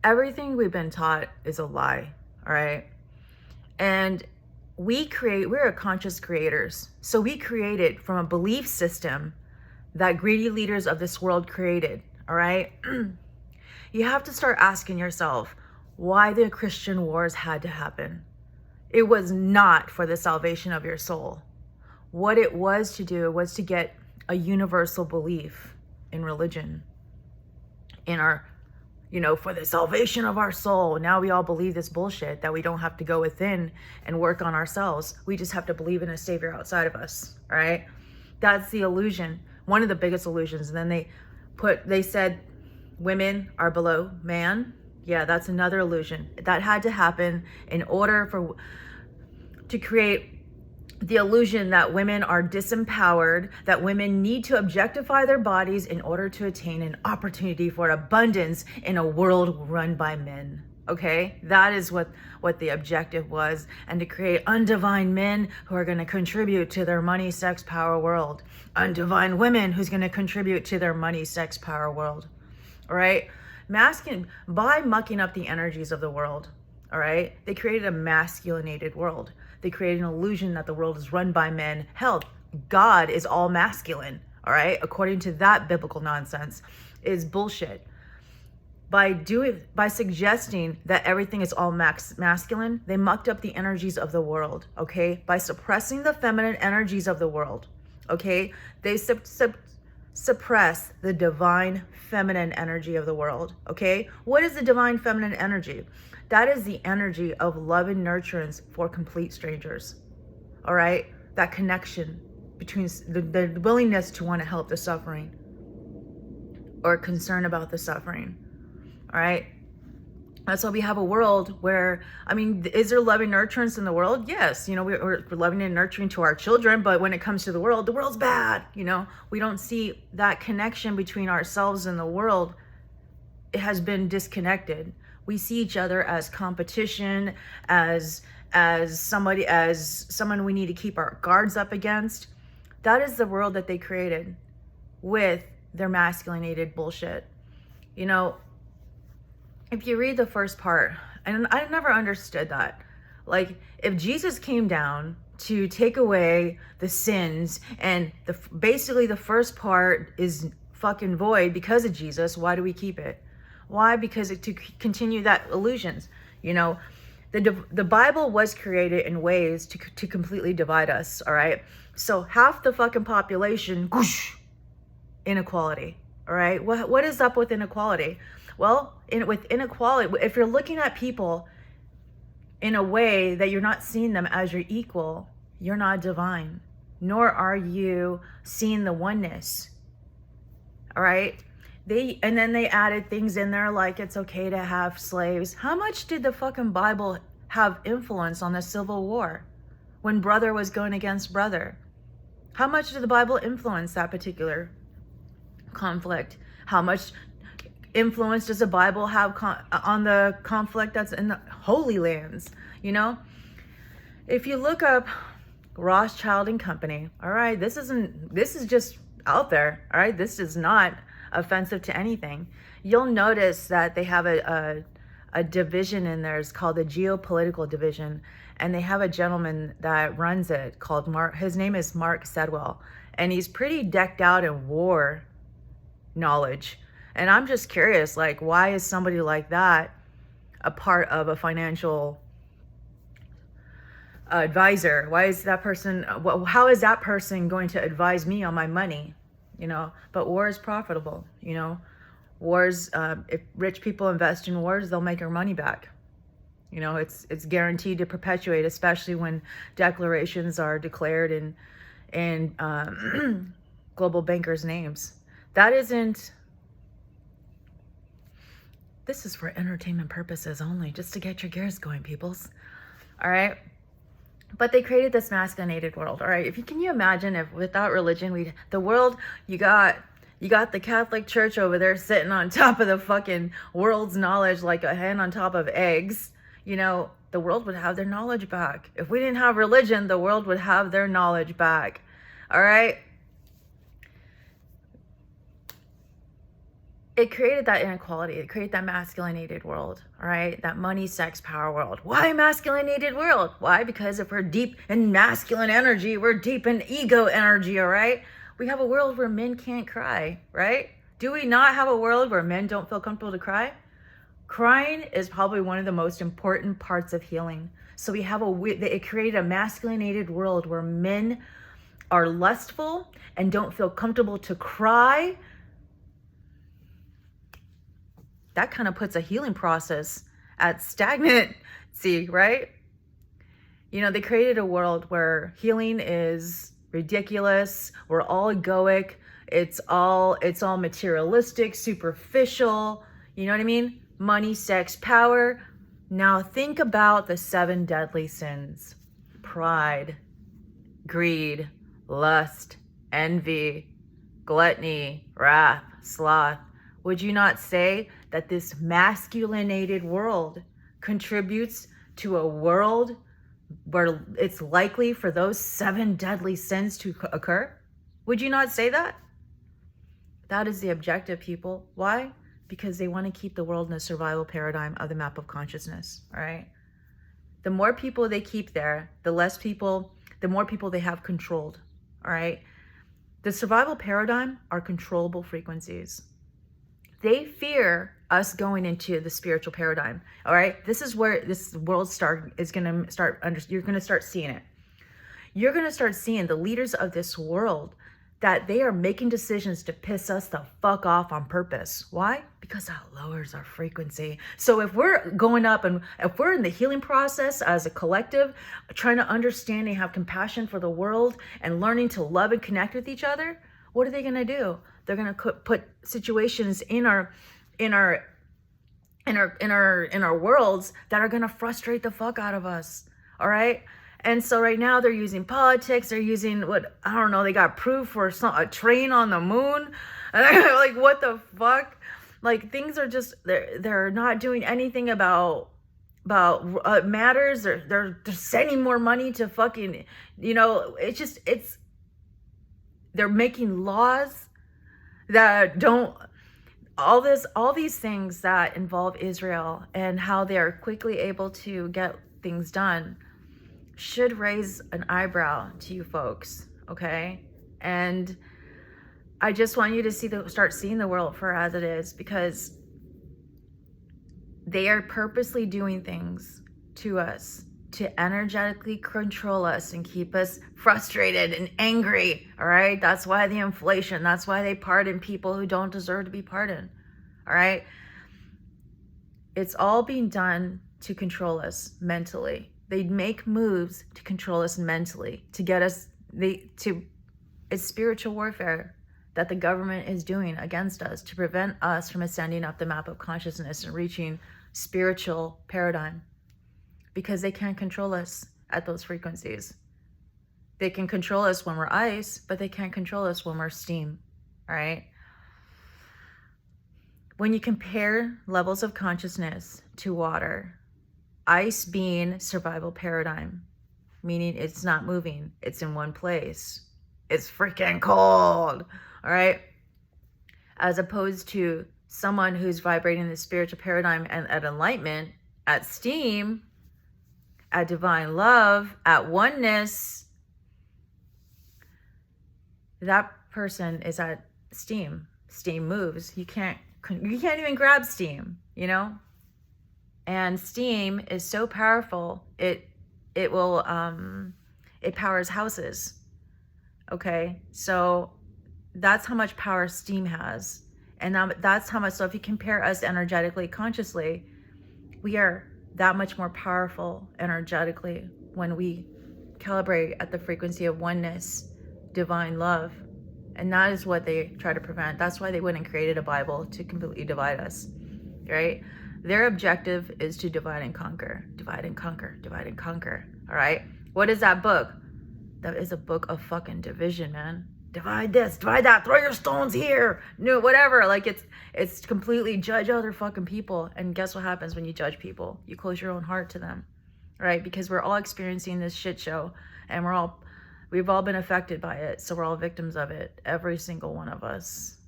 Everything we've been taught is a lie, all right? And we're conscious creators. So we created from a belief system that greedy leaders of this world created, all right? You have to start asking yourself why the Christian wars had to happen. It was not for the salvation of your soul. What it was to do was to get a universal belief in religion, in our, for the salvation of our soul. Now we all believe this bullshit that we don't have to go within and work on ourselves. We just have to believe in a savior outside of us, all right? That's the illusion, one of the biggest illusions. And then they said women are below man. Yeah, that's another illusion. That had to happen in order to create the illusion that women are disempowered, that women need to objectify their bodies in order to attain an opportunity for abundance in a world run by men. Okay, that is what the objective was, and to create undivine men who are going to contribute to their money, sex, power world. Undivine women who's going to contribute to their money, sex, power world. All right, masculine, by mucking up the energies of the world. All right, they created a masculinated world. They created an illusion that the world is run by men. Hell, God is all masculine. All right, according to that biblical nonsense, is bullshit. By suggesting that everything is all masculine, they mucked up the energies of the world. Okay, by suppressing the feminine energies of the world. Okay, they suppress the divine feminine energy of the world. Okay, what is the divine feminine energy? That is the energy of love and nurturance for complete strangers. All right, that connection between the willingness to want to help the suffering or concern about the suffering. All right, that's why we have a world where, is there love and nurturance in the world? Yes, we're loving and nurturing to our children, but when it comes to the world's bad. We don't see that connection between ourselves and the world. It has been disconnected. We see each other as competition, as someone we need to keep our guards up against. That is the world that they created with their masculinated bullshit. If you read the first part, and I never understood that. Like, if Jesus came down to take away the sins, and basically the first part is fucking void because of Jesus, why do we keep it? Why? Because to continue that illusions. The Bible was created in ways to completely divide us, all right? So half the fucking population, whoosh, inequality, all right? What is up with inequality? Well, with inequality, if you're looking at people in a way that you're not seeing them as your equal, you're not divine, nor are you seeing the oneness, all right? And then they added things in there like it's okay to have slaves. How much did the fucking Bible have influence on the Civil War when brother was going against brother? How much did the Bible influence that particular conflict? How much influence does the Bible have on the conflict that's in the Holy Lands? If you look up Rothschild and Company, all right, this is just out there, all right? This is not offensive to anything. You'll notice that they have a division in there. It's called the geopolitical division, and they have a gentleman that runs it called Mark. His name is Mark Sedwell, and he's pretty decked out in war knowledge. And I'm just curious, like, why is somebody like that a part of a financial advisor? Why is that person? How is that person going to advise me on my money? But war is profitable. Wars. If rich people invest in wars, they'll make their money back. It's guaranteed to perpetuate, especially when declarations are declared in global bankers' names. This is for entertainment purposes only, just to get your gears going, peoples. All right. But they created this masculinated world. All right. Can you imagine if without religion, the world, you got the Catholic Church over there sitting on top of the fucking world's knowledge like a hen on top of eggs. The world would have their knowledge back. If we didn't have religion, the world would have their knowledge back. All right. it created that inequality. It created that masculinated world, all right? That money, sex, power world. Why masculinated world? Why? Because if we're deep in masculine energy, we're deep in ego energy, all right? We have a world where men can't cry, right? Do we not have a world where men don't feel comfortable to cry? Crying is probably one of the most important parts of healing. So we have it created a masculinated world where men are lustful and don't feel comfortable to cry. That kind of puts a healing process at stagnancy, right? You know, they created a world where healing is ridiculous. We're all egoic. It's all materialistic, superficial. You know what I mean? Money, sex, power. Now think about the 7 deadly sins: pride, greed, lust, envy, gluttony, wrath, sloth. Would you not say that this masculinated world contributes to a world where it's likely for those 7 deadly sins to occur? Would you not say that? That is the objective, people. Why? Because they want to keep the world in a survival paradigm of the map of consciousness, all right? The more people they keep there, the more people they have controlled, all right? The survival paradigm are controllable frequencies. They fear us going into the spiritual paradigm, all right? This is where this world you're going to start seeing it. You're going to start seeing the leaders of this world that they are making decisions to piss us the fuck off on purpose. Why? Because that lowers our frequency. So if we're going up and if we're in the healing process as a collective, trying to understand and have compassion for the world and learning to love and connect with each other, what are they going to do? They're going to put situations in our worlds that are going to frustrate the fuck out of us. All right. And so right now they're using politics. They're using they got proof for a train on the moon. Like, what the fuck? Like, things are just, they're not doing anything about matters. They're sending more money to fucking, they're making laws that don't, all these things that involve Israel and how they are quickly able to get things done should raise an eyebrow to you folks, okay? And I just want you to start seeing the world for as it is, because they are purposely doing things to us to energetically control us and keep us frustrated and angry, all right? That's why the inflation, that's why they pardon people who don't deserve to be pardoned, all right? It's all being done to control us mentally. They make moves to control us mentally, to get us, it's spiritual warfare that the government is doing against us to prevent us from ascending up the map of consciousness and reaching spiritual paradigm. Because they can't control us at those frequencies. They can control us when we're ice, but they can't control us when we're steam, all right? When you compare levels of consciousness to water, ice being survival paradigm, meaning it's not moving, it's in one place. It's freaking cold, all right? As opposed to someone who's vibrating the spiritual paradigm and at enlightenment, at steam, at divine love, at oneness, that person is at steam. Steam moves. You can't even grab steam, And steam is so powerful, it powers houses. Okay, so that's how much power steam has, and that's how much. So if you compare us energetically, consciously, we are that much more powerful energetically when we calibrate at the frequency of oneness, divine love. And that is what they try to prevent. That's why they went and created a Bible, to completely divide us, right? Their objective is to divide and conquer, divide and conquer, divide and conquer, all right? What is that book? That is a book of fucking division, man. Divide this, divide that, throw your stones here, no, whatever. Like, it's completely judge other fucking people. And guess what happens when you judge people? You close your own heart to them, right? Because we're all experiencing this shit show, and we've all been affected by it. So we're all victims of it, every single one of us.